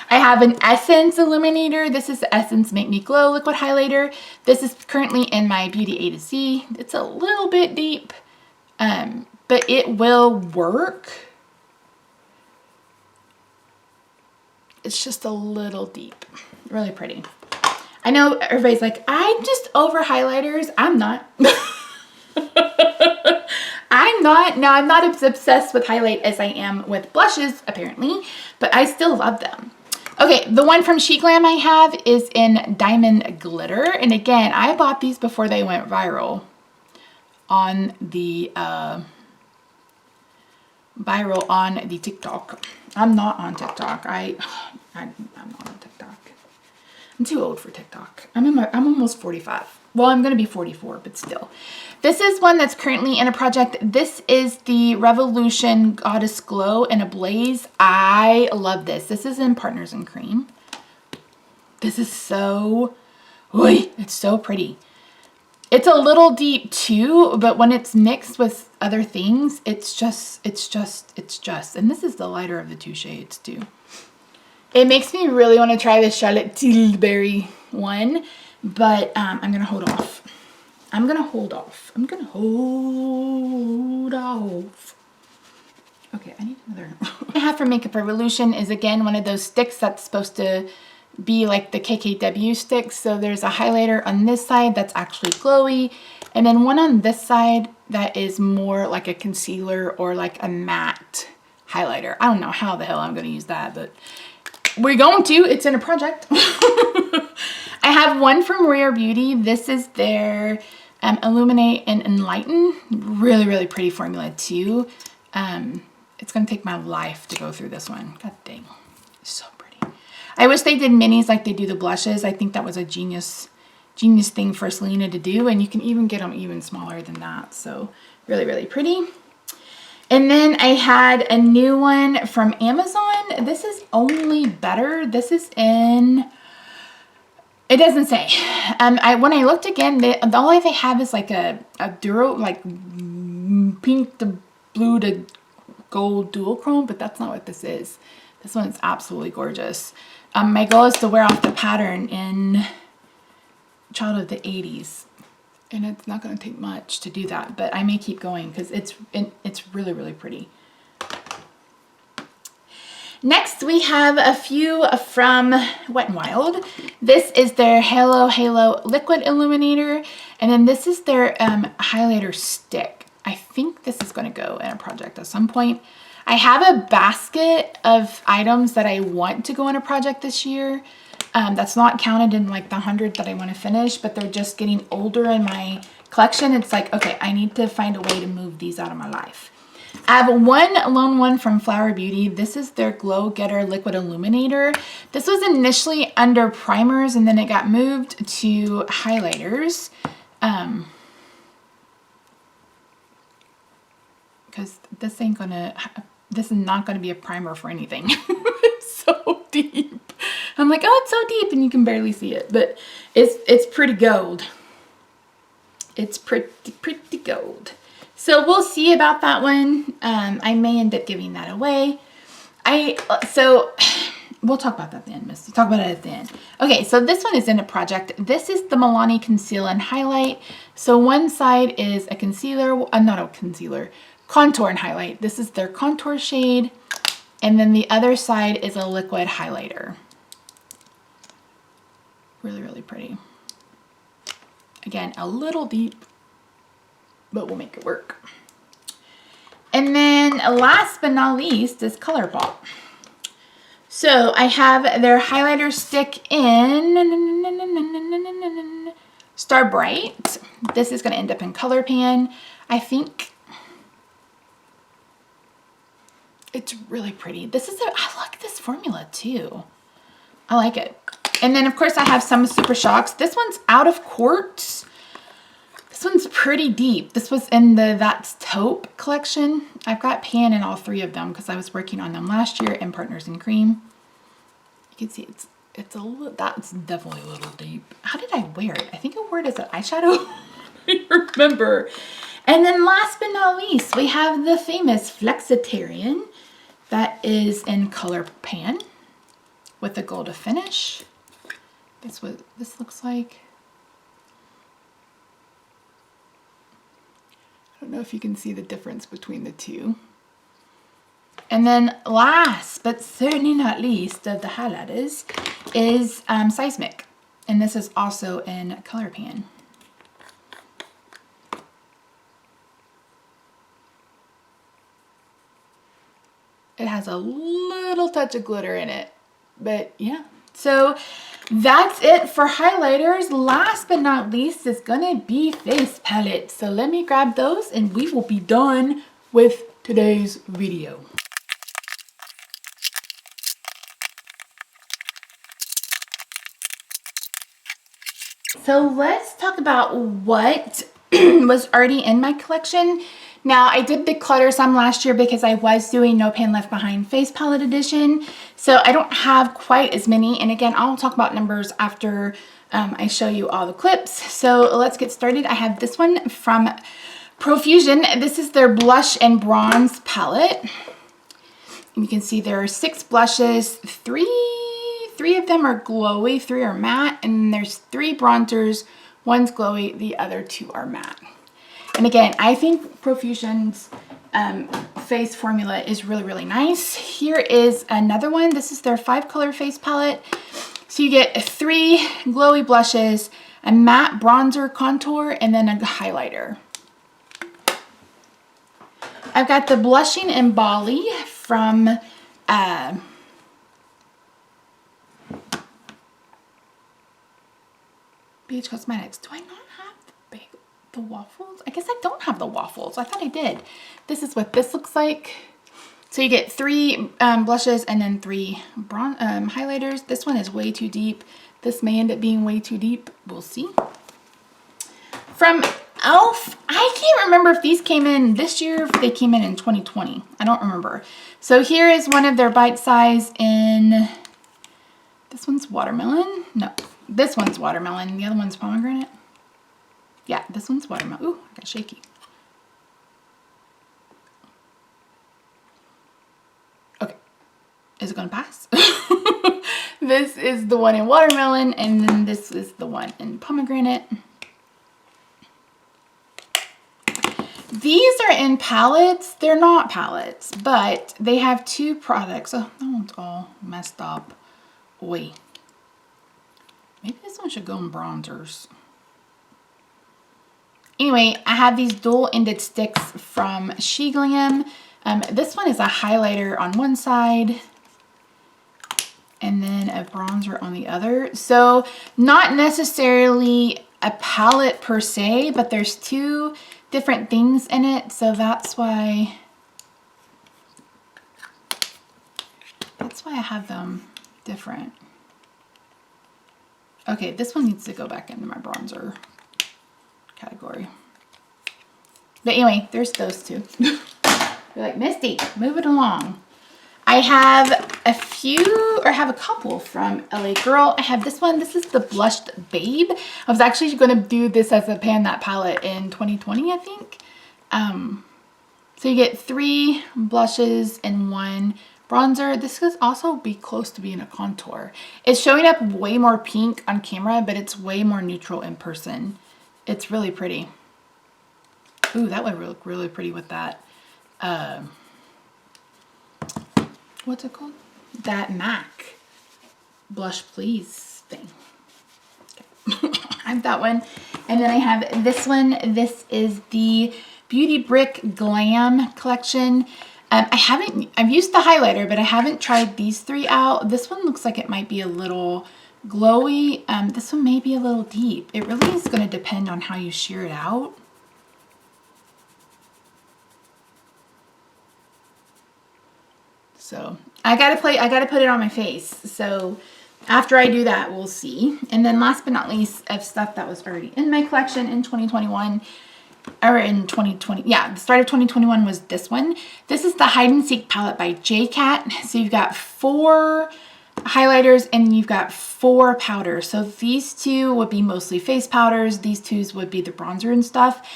I have an Essence Illuminator. This is the Essence Make Me Glow Liquid Highlighter. This is currently in my Beauty A to Z. It's a little bit deep, but it will work. It's just a little deep. Really pretty. I know everybody's like, I'm just over highlighters. I'm not. I'm not. Now, I'm not as obsessed with highlight as I am with blushes, apparently, but I still love them. Okay, the one from She Glam I have is in Diamond Glitter. And again, I bought these before they went viral on the viral on the TikTok. I'm not on TikTok. I'm not on TikTok. I'm too old for TikTok. I'm almost 45. Well, I'm going to be 44, but still. This is one that's currently in a project. This is the Revolution Goddess Glow in a Blaze. I love this. This is in Partners in Cream. This is so, it's so pretty. It's a little deep too, but when it's mixed with other things, it's just. And this is the lighter of the two shades too. It makes me really want to try the Charlotte Tilbury one, but I'm going to hold off. I'm going to hold off. Okay, I need another. I have for Makeup Revolution is again one of those sticks that's supposed to be like the KKW sticks. So there's a highlighter on this side that's actually glowy, and then one on this side that is more like a concealer or like a matte highlighter. I don't know how the hell I'm going to use that, but we're going to. It's in a project. I have one from Rare Beauty. This is their Illuminate and Enlighten. Really, really pretty formula too. It's going to take my life to go through this one. God dang. So pretty. I wish they did minis like they do the blushes. I think that was a genius thing for Selena to do. And you can even get them even smaller than that. So really, really pretty. And then I had a new one from Amazon. This is Only Better. This is in, it doesn't say. When I looked again, the only they have is like a Duro, like pink to blue to gold dual chrome, but that's not what this is. This one's absolutely gorgeous. My goal is to wear off the pattern in Child of the 80s. And it's not going to take much to do that, but I may keep going because it's really, really pretty. Next, we have a few from Wet n Wild. This is their Halo Liquid Illuminator, and then this is their highlighter stick. I think this is going to go in a project at some point. I have a basket of items that I want to go in a project this year. That's not counted in like the 100 that I want to finish, but they're just getting older in my collection. It's like, okay, I need to find a way to move these out of my life. I have one lone one from Flower Beauty. This is their Glow Getter Liquid Illuminator. This was initially under primers and then it got moved to highlighters. Because this is not gonna be a primer for anything. It's so deep. I'm like, oh, it's so deep and you can barely see it, but it's pretty gold. It's pretty gold. So we'll see about that one. I may end up giving that away. So we'll talk about that at the end, Miss. Talk about it at the end. Okay, so this one is in a project. This is the Milani Conceal and Highlight. So one side is a concealer, not a concealer, contour and highlight. This is their contour shade. And then the other side is a liquid highlighter. Really, really pretty. Again, a little deep, but we'll make it work. And then last but not least is ColourPop. So I have their highlighter stick in Star Bright. This is going to end up in Color Pan. I it's really pretty. I like this formula too. I like it. And then of course I have some Super Shocks. This one's out of quartz. This one's pretty deep. This was in the That's Taupe collection. I've got pan in all three of them because I was working on them last year in Partners in Cream. You can see it's a little, that's definitely a little deep. How did I wear it? I think I wore it as an eyeshadow. I remember. And then last but not least, we have the famous Flexitarian that is in Color Pan with the gold finish. That's what this looks like. I don't know if you can see the difference between the two. And then last, but certainly not least of the highlighters is Seismic. And this is also in Color Pan. It has a little touch of glitter in it, but yeah. So that's it for highlighters. Last but not least is gonna be face palettes. So let me grab those and we will be done with today's video. So let's talk about what was already in my collection. Now, I did declutter some last year because I was doing No Pan Left Behind Face Palette Edition. So I don't have quite as many. And again, I'll talk about numbers after I show you all the clips. So let's get started. I have this one from Profusion. This is their blush and bronze palette. And you can see there are 6 blushes, three of them are glowy, 3 are matte, and then there's 3 bronzers, 1's glowy, the other 2 are matte. And again, I think Profusion's face formula is really, really nice. Here is another one. This is their 5-color face palette. So you get 3 glowy blushes, a matte bronzer contour, and then a highlighter. I've got the Blushing in Bali from BH Cosmetics. Do I not have the waffles? I guess I don't have the waffles. I thought I did. This is what this looks like. So you get 3 blushes and then 3 highlighters. This one is way too deep. This may end up being way too deep. We'll see. From e.l.f., I can't remember if these came in this year, if they came in 2020. I don't remember. So here is one of their bite size in, this one's watermelon. No, this one's watermelon. The other one's pomegranate. Yeah, this one's watermelon. Ooh, I got shaky. Okay, is it gonna pass? This is the one in watermelon, and then this is the one in pomegranate. These are in palettes. They're not palettes, but they have 2 products. Oh, that one's all messed up. Oi. Maybe this one should go in bronzers. Anyway, I have these dual-ended sticks from She Glam. This one is a highlighter on one side and then a bronzer on the other. So not necessarily a palette per se, but there's 2 different things in it. So that's why I have them different. Okay, this one needs to go back into my bronzer category. But anyway, there's those 2. You're like, Misty, move it along. I have a couple from LA Girl. I have this one. This is the Blushed Babe. I was actually going to do this as a Pan That palette in 2020, I think. So you get 3 blushes and 1 bronzer. This could also be close to being a contour. It's showing up way more pink on camera, but it's way more neutral in person. It's really pretty. Ooh, that would look really pretty with that. What's it called? That MAC Blush Please thing. Okay. I have that one. And then I have this one. This is the Beauty Brick Glam collection. I've used the highlighter, but I haven't tried these 3 out. This one looks like it might be a little glowy. This one may be a little deep. It really is going to depend on how you shear it out. So I gotta put it on my face. So after I do that, we'll see. And then last but not least, of stuff that was already in my collection in 2021, or in 2020. Yeah, the start of 2021 was this one. This is the Hide and Seek palette by J-Cat. So you've got 4 highlighters and you've got 4 powders. So these 2 would be mostly face powders. These 2s would be the bronzer and stuff.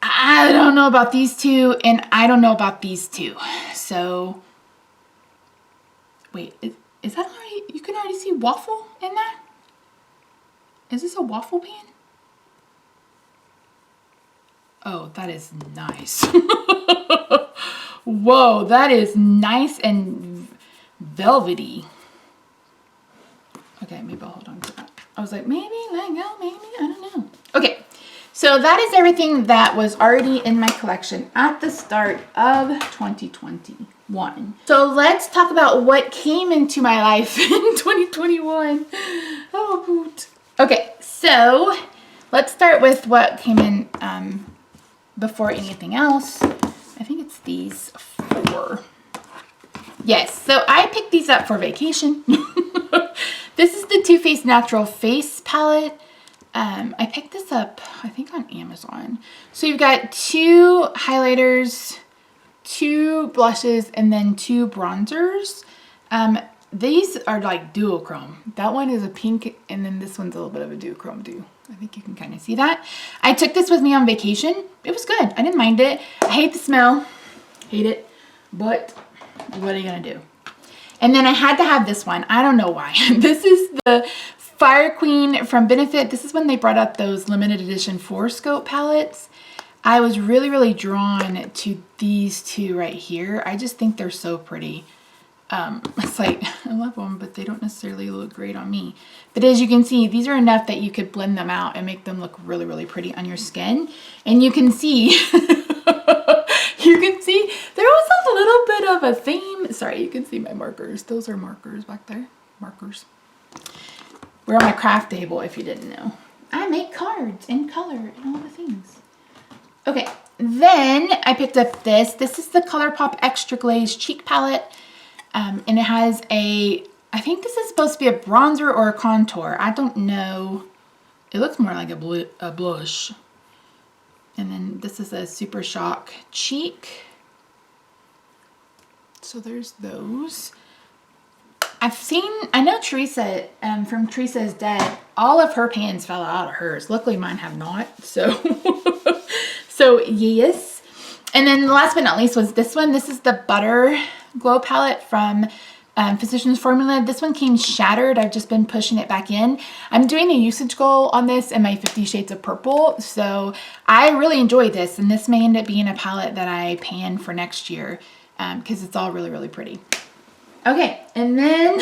I don't know about these 2, and I don't know about these 2. So wait, is that already, you can already see waffle in that? Is this a waffle pan? Oh, that is nice. Whoa, that is nice and velvety. Okay, maybe I'll hold on to that. I was like, maybe let go, maybe, I don't know. Okay, so that is everything that was already in my collection at the start of 2021. So let's talk about what came into my life in 2021. Oh, boot. Okay, so let's start with what came in before anything else. I think it's these 4. Yes, so I picked these up for vacation. This is the Too Faced Natural Face Palette. I picked this up, I think, on Amazon. So you've got 2 highlighters, 2 blushes, and then 2 bronzers. These are like duochrome. That one is a pink, and then this one's a little bit of a duochrome too. I think you can kind of see that. I took this with me on vacation. It was good. I didn't mind it. I hate the smell. Hate it. But what are you going to do? And then I had to have this one. I don't know why. This is the Fire Queen from Benefit. This is when they brought out those limited edition 4-scope palettes. I was really, really drawn to these 2 right here. I just think they're so pretty. It's like, I love them, but they don't necessarily look great on me. But as you can see, these are enough that you could blend them out and make them look really, really pretty on your skin. And you can see, you can see there was a little bit of a theme. Sorry, you can see my markers. Those are markers back there. Markers. We're on my craft table, if you didn't know. I make cards and color and all the things. Okay, then I picked up this. This is the ColourPop Extra Glaze Cheek Palette. And it has a, I think this is supposed to be a bronzer or a contour. I don't know. It looks more like a blush. And then this is a Super Shock cheek. So there's those. I know Teresa, from Teresa's Dead, all of her pans fell out of hers. Luckily mine have not. So, so yes. And then last but not least was this one. This is the Butter Glow palette from Physicians Formula. This one came shattered. I've just been pushing it back in. I'm doing a usage goal on this in my 50 Shades of Purple. So I really enjoy this. And this may end up being a palette that I pan for next year because it's all really, really pretty. Okay, and then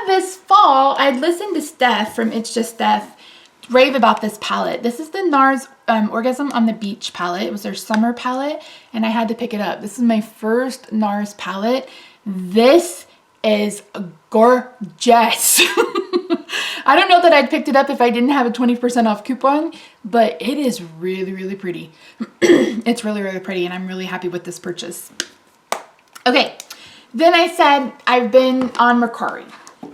this fall, I'd listened to Steph from It's Just Steph rave about this palette. This is the NARS Orgasm on the Beach palette. It was their summer palette, and I had to pick it up. This is my first NARS palette. This is gorgeous. I don't know that I'd picked it up if I didn't have a 20% off coupon, but it is really, really pretty. It's really, really pretty, and I'm really happy with this purchase. Okay, then I said I've been on Mercari,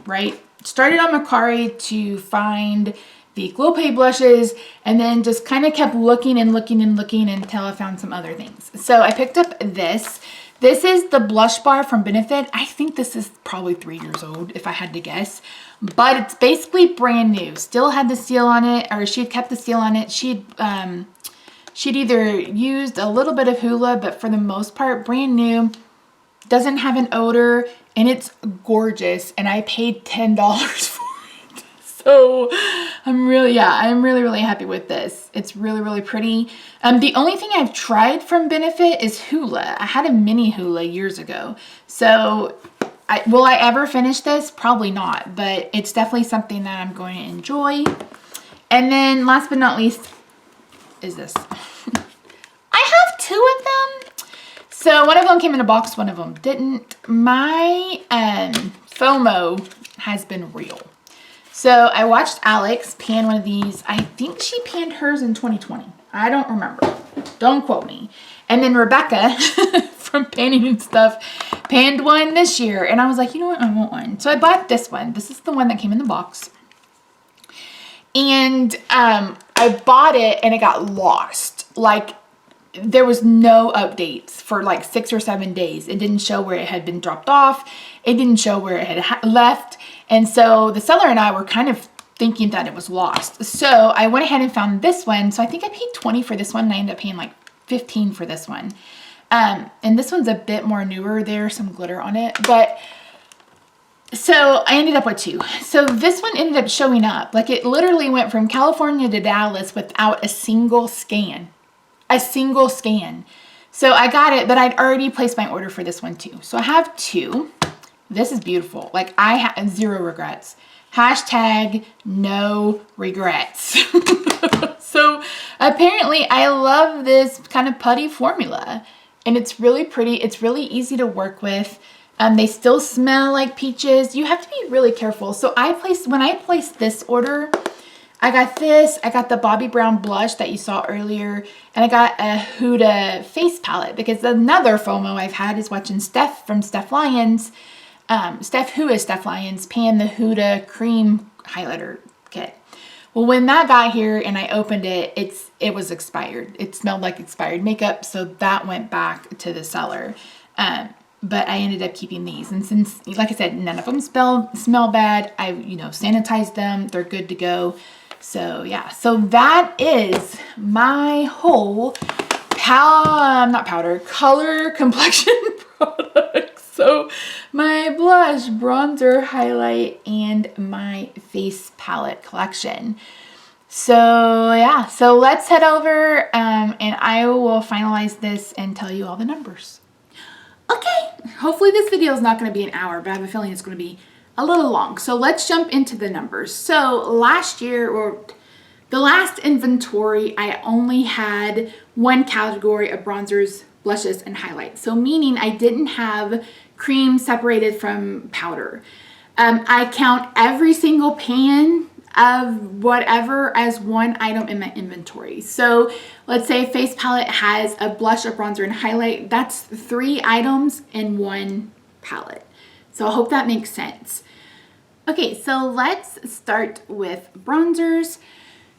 right? Started on Mercari to find the Glow Pay blushes, and then just kind of kept looking and looking and looking until I found some other things. So I picked up this. This is the blush bar from Benefit. I think this is probably 3 years old, if I had to guess. But it's basically brand new. Still had the seal on it, or she had kept the seal on it. She'd either used a little bit of Hoola, but for the most part, brand new. Doesn't have an odor, and it's gorgeous. And I paid $10 for it. So I'm really, really happy with this. It's really, really pretty. The only thing I've tried from Benefit is Hoola. I had a mini Hoola years ago. So will I ever finish this? Probably not, but it's definitely something that I'm going to enjoy. And then last but not least is this. I have 2 of them. So one of them came in a box, one of them didn't. My FOMO has been real. So I watched Alex pan one of these. I think she panned hers in 2020. I don't remember. Don't quote me. And then Rebecca from Panning and Stuff panned one this year. And I was like, you know what? I want one. So I bought this one. This is the one that came in the box. And I bought it and it got lost. Like, there was no updates for like 6 or 7 days. It didn't show where it had been dropped off. It didn't show where it had left. And so the seller and I were kind of thinking that it was lost. So I went ahead and found this one. So I think I paid $20 for this one, and I ended up paying like $15 for this one. And this one's a bit more newer. There's some glitter on it. But so I ended up with 2. So this one ended up showing up. Like, it literally went from California to Dallas without a single scan. A single scan. So I got it, but I'd already placed my order for this one too. So I have 2. This is beautiful. Like, I have 0 regrets. Hashtag no regrets. So apparently I love this kind of putty formula, and it's really pretty. It's really easy to work with. They still smell like peaches. You have to be really careful. So when I placed this order, I got this, I got the Bobbi Brown blush that you saw earlier, and I got a Huda face palette because another FOMO I've had is watching Steph from Steph Lyons, who is Steph Lyons, pan the Huda cream highlighter kit. Well, when that got here and I opened it, it was expired. It smelled like expired makeup, so that went back to the seller. But I ended up keeping these. And since, like I said, none of them smell bad, I, sanitized them. They're good to go. So yeah, so that is my whole color complexion products. So my blush, bronzer, highlight, and my face palette collection. So yeah, so let's head over and I will finalize this and tell you all the numbers. Okay, hopefully this video is not going to be an hour, but I have a feeling it's going to be a little long. So let's jump into the numbers. So last year, or the last inventory, I only had one category of bronzers, blushes, and highlights. So meaning I didn't have cream separated from powder. I count every single pan of whatever as one item in my inventory. So let's say face palette has a blush, a bronzer, and highlight. That's 3 items in one palette. So I hope that makes sense. Okay, so let's start with bronzers.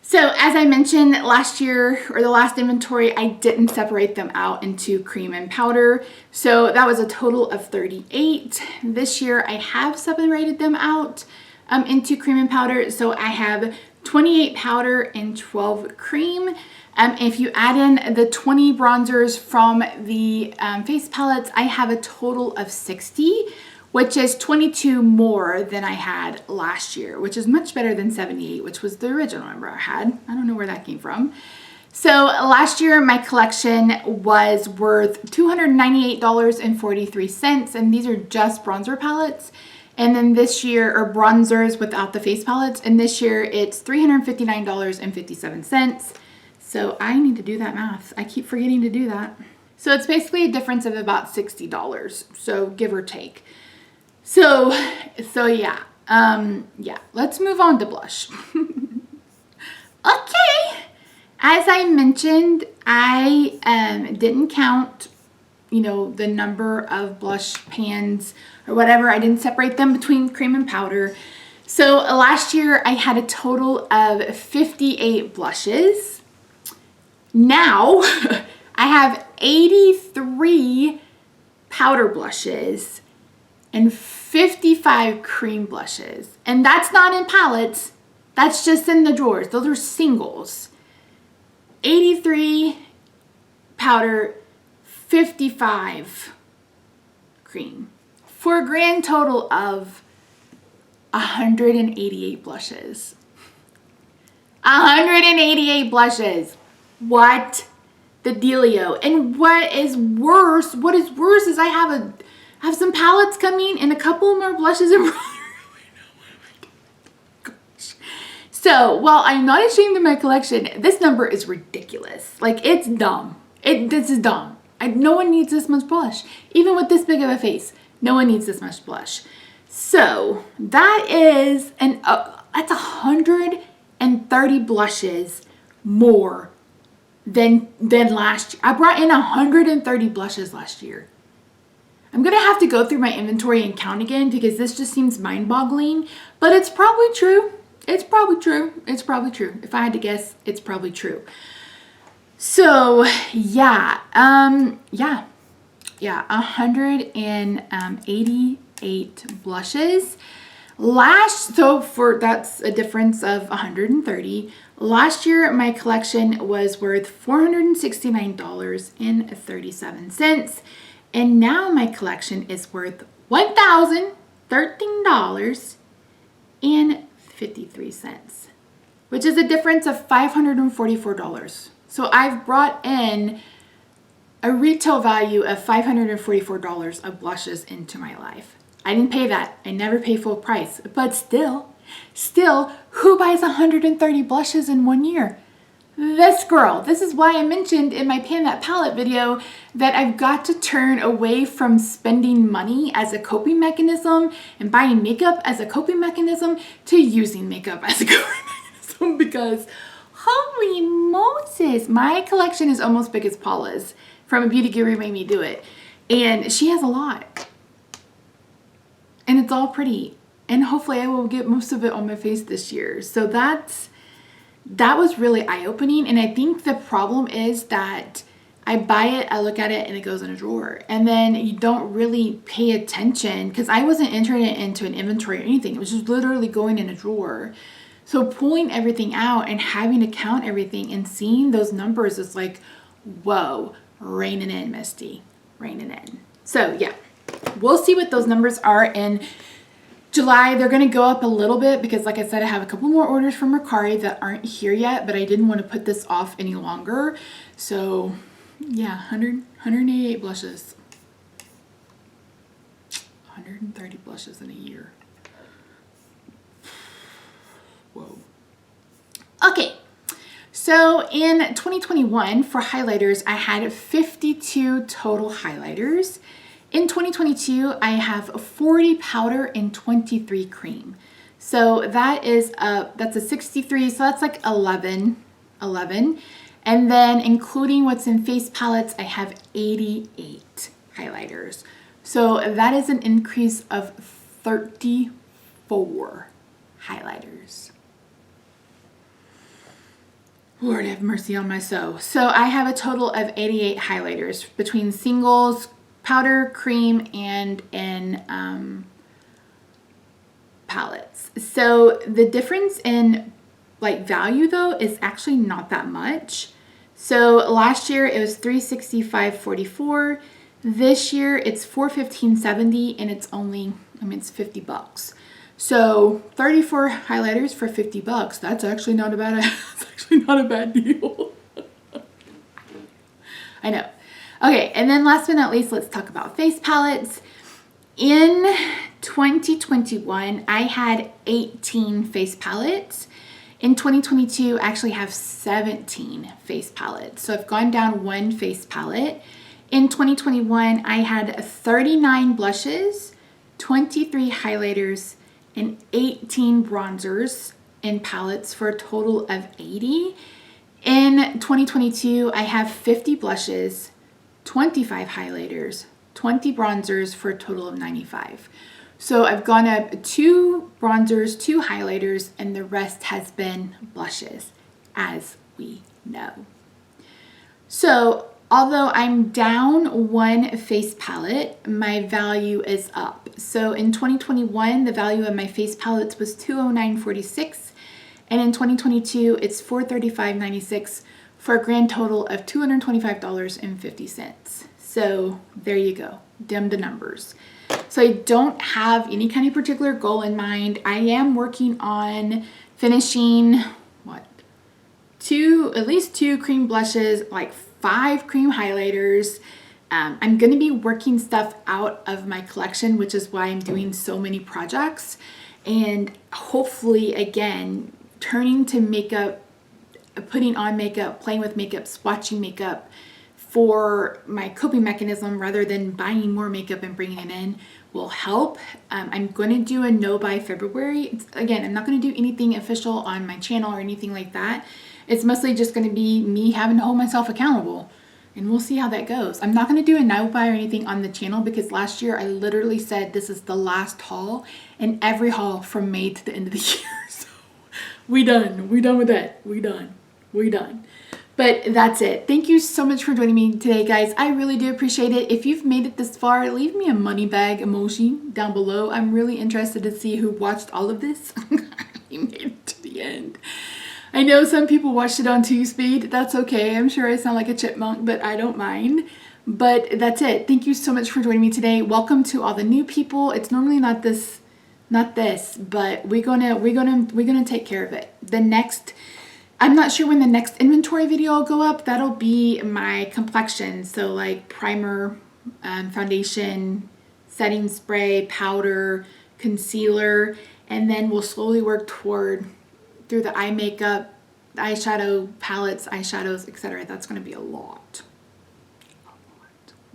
So as I mentioned last year, or the last inventory, I didn't separate them out into cream and powder. So that was a total of 38. This year I have separated them out into cream and powder. So I have 28 powder and 12 cream. If you add in the 20 bronzers from the face palettes, I have a total of 60, which is 22 more than I had last year, which is much better than 78, which was the original number I had. I don't know where that came from. So last year, my collection was worth $298.43, and these are just bronzer palettes. And then this year, or bronzers without the face palettes, and this year it's $359.57. So I need to do that math. I keep forgetting to do that. So it's basically a difference of about $60, so give or take. So yeah, let's move on to blush. Okay, as I mentioned, I didn't count, the number of blush pans or whatever. I didn't separate them between cream and powder. So last year I had a total of 58 blushes. Now I have 83 powder blushes and 55 cream blushes. And that's not in palettes, that's just in the drawers. Those are singles. 83 powder, 55 cream, for a grand total of 188 blushes. 188 blushes. What the dealio? And what is worse is I have some palettes coming and a couple more blushes and So while I'm not ashamed of my collection, this number is ridiculous. Like, it's dumb. This is dumb. No one needs this much blush. Even with this big of a face, no one needs this much blush. So that is that's 130 blushes more than last year. I brought in 130 blushes last year. I'm gonna have to go through my inventory and count again because this just seems mind-boggling, but it's probably true. It's probably true. It's probably true. If I had to guess, it's probably true. So yeah, 188 blushes. That's a difference of 130. Last year, my collection was worth $469.37. And now my collection is worth $1,013.53, which is a difference of $544. So I've brought in a retail value of $544 of blushes into my life. I didn't pay that. I never pay full price, but still, who buys 130 blushes in 1 year? This girl. This is why I mentioned in my Pan That Palette video that I've got to turn away from spending money as a coping mechanism and buying makeup as a coping mechanism to using makeup as a coping mechanism. because holy Moses, my collection is almost big as Paula's from A Beauty Guru Made Me Do It. And she has a lot. And it's all pretty. And hopefully I will get most of it on my face this year. So that was really eye-opening. And I think the problem is that I buy it, I look at it, and it goes in a drawer. And then you don't really pay attention because I wasn't entering it into an inventory or anything. It was just literally going in a drawer. So pulling everything out and having to count everything and seeing those numbers is like, whoa, reining in, Misty, reining in. So yeah, we'll see what those numbers are in July. They're going to go up a little bit because, like I said, I have a couple more orders from Mercari that aren't here yet, but I didn't want to put this off any longer. So yeah, 188 blushes. 130 blushes in a year. Whoa. Okay, so in 2021 for highlighters, I had 52 total highlighters. In 2022, I have 40 powder and 23 cream. So that's a 63, so that's like 11. And then including what's in face palettes, I have 88 highlighters. So that is an increase of 34 highlighters. Lord have mercy on my soul. So I have a total of 88 highlighters between singles, powder, cream, and in palettes. So the difference in like value though is actually not that much. So last year it was $365.44. This year it's $415.70, and it's only, it's $50. So 34 highlighters for $50. That's actually not a bad. That's actually not a bad deal. I know. Okay, and then last but not least, let's talk about face palettes. In 2021, I had 18 face palettes. In 2022, I actually have 17 face palettes. So I've gone down one face palette. In 2021, I had 39 blushes, 23 highlighters, and 18 bronzers in palettes for a total of 80. In 2022, I have 50 blushes, 25 highlighters, 20 bronzers for a total of 95. So I've gone up 2 bronzers, 2 highlighters, and the rest has been blushes, as we know. So although I'm down one face palette, my value is up. So in 2021, the value of my face palettes was $209.46, and in 2022, it's $435.96 for a grand total of $225.50. So there you go, dim the numbers. So I don't have any kind of particular goal in mind. I am working on finishing, at least 2 cream blushes, like 5 cream highlighters. I'm going to be working stuff out of my collection, which is why I'm doing so many projects. And hopefully, again, turning to makeup, putting on makeup, playing with makeup, swatching makeup for my coping mechanism rather than buying more makeup and bringing it in will help. I'm going to do a no by February. Again, I'm not going to do anything official on my channel or anything like that. It's mostly just going to be me having to hold myself accountable, and we'll see how that goes. I'm not going to do a no buy or anything on the channel because last year I literally said this is the last haul, and every haul from May to the end of the year. So we done with that. We done. But that's it. Thank you so much for joining me today, guys. I really do appreciate it. If you've made it this far, leave me a money bag emoji down below. I'm really interested to see who watched all of this. You made it to the end. I know some people watched it on 2-speed. That's okay. I'm sure I sound like a chipmunk, but I don't mind. But that's it. Thank you so much for joining me today. Welcome to all the new people. It's normally not this, but we're gonna take care of it. I'm not sure when the next inventory video will go up. That'll be my complexion. So like primer, foundation, setting spray, powder, concealer, and then we'll slowly work through the eye makeup, the eyeshadow palettes, eyeshadows, etc. That's going to be a lot.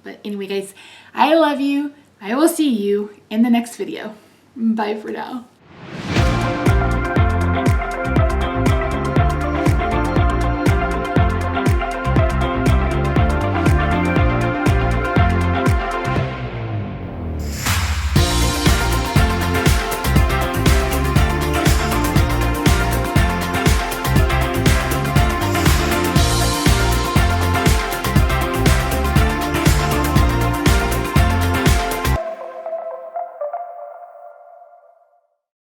But anyway, guys, I love you. I will see you in the next video. Bye for now.